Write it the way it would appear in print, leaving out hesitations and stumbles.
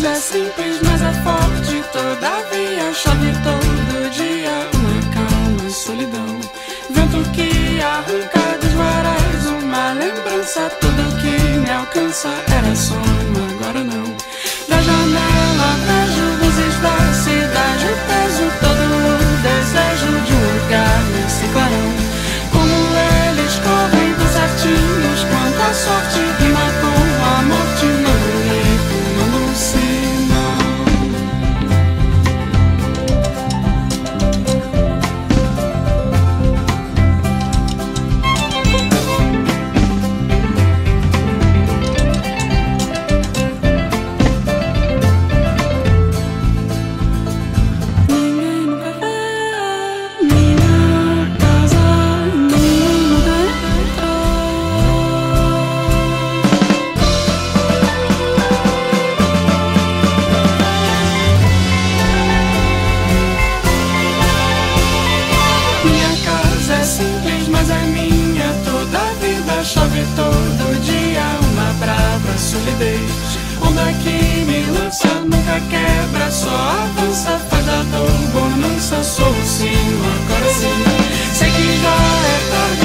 é simples, mas é forte. Todavia chove todo dia. Uma calma solidão, vento que arranca dos varais uma lembrança. Tudo que me alcança era sonho, agora não. Da janela vejo luzes da cidade, o peso, todo o desejo de um lugar nesse clarão. Como eles correm tão certinhos, quanta sorte rima com a morte. Mando um grito, mando um sinal. Ninguém nunca vê minha casa, ninguém nunca entra. Minha casa é simples, mas é minha. Toda a vida chove todo dia. Uma brava solidez, onda que me lança, nunca quebra, só avança, faz da dor bonança. Sou o sino, agora sim, sei que já é tarde.